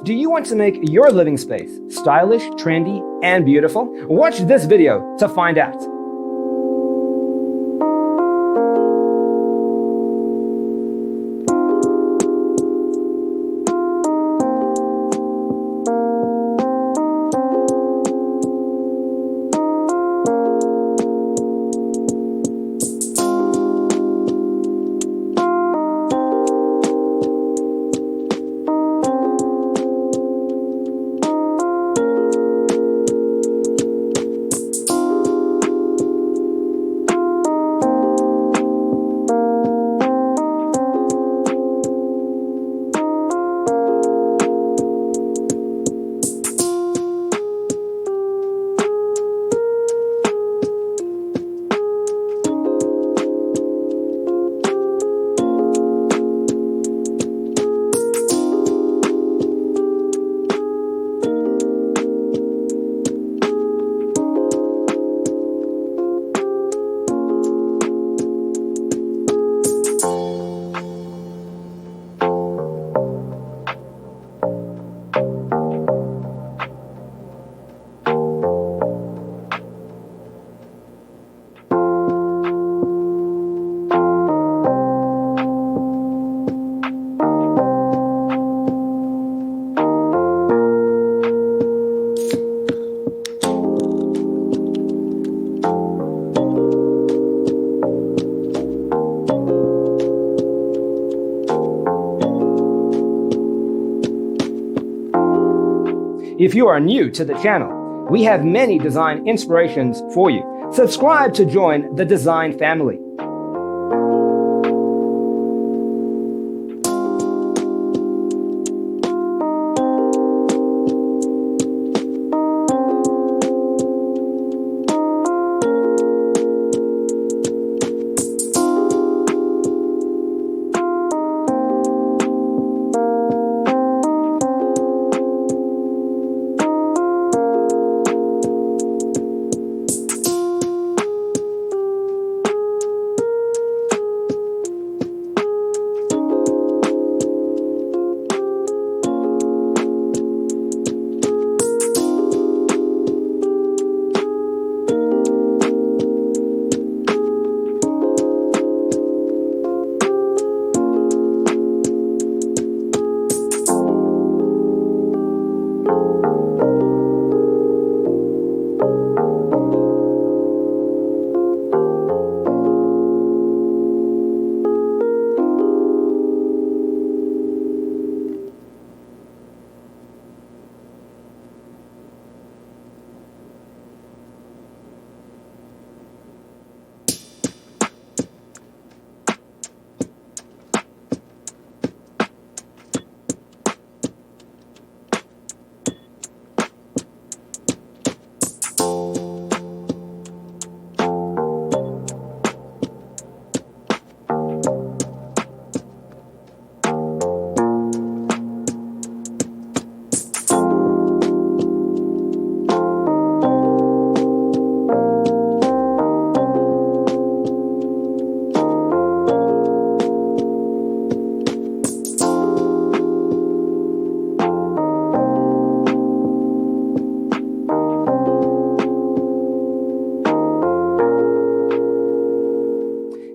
Do you want to make your living space stylish, trendy, and beautiful? Watch this video to find out. If you are new to the channel, we have many design inspirations for you. Subscribe to join the design family.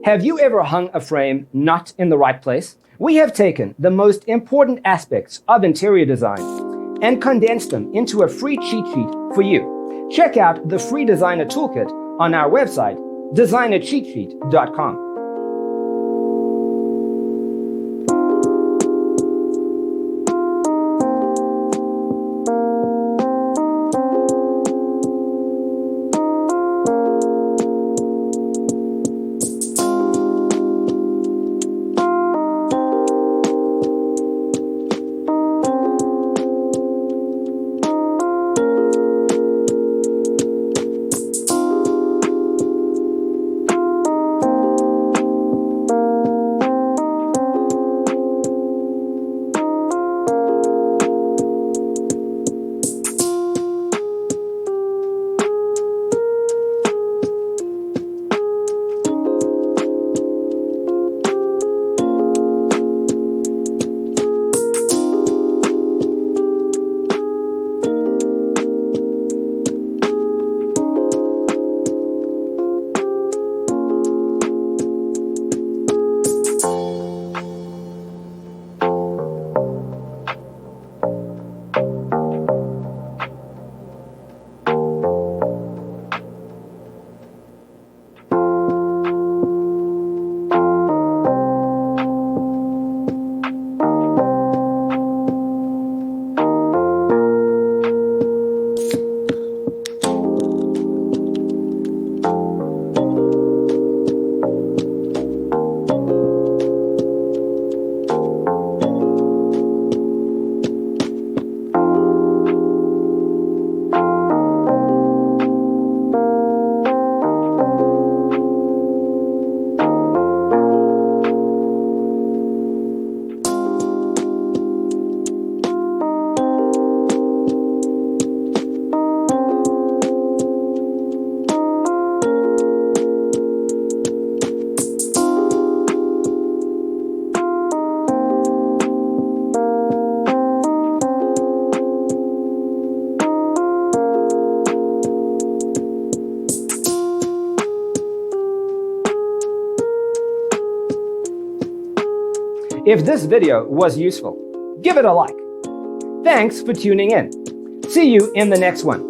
Have you ever hung a frame not in the right place? We have taken the most important aspects of interior design and condensed them into a free cheat sheet for you. Check out the free designer toolkit on our website, designercheatsheet.com. If this video was useful, give it a like. Thanks for tuning in. See you in the next one.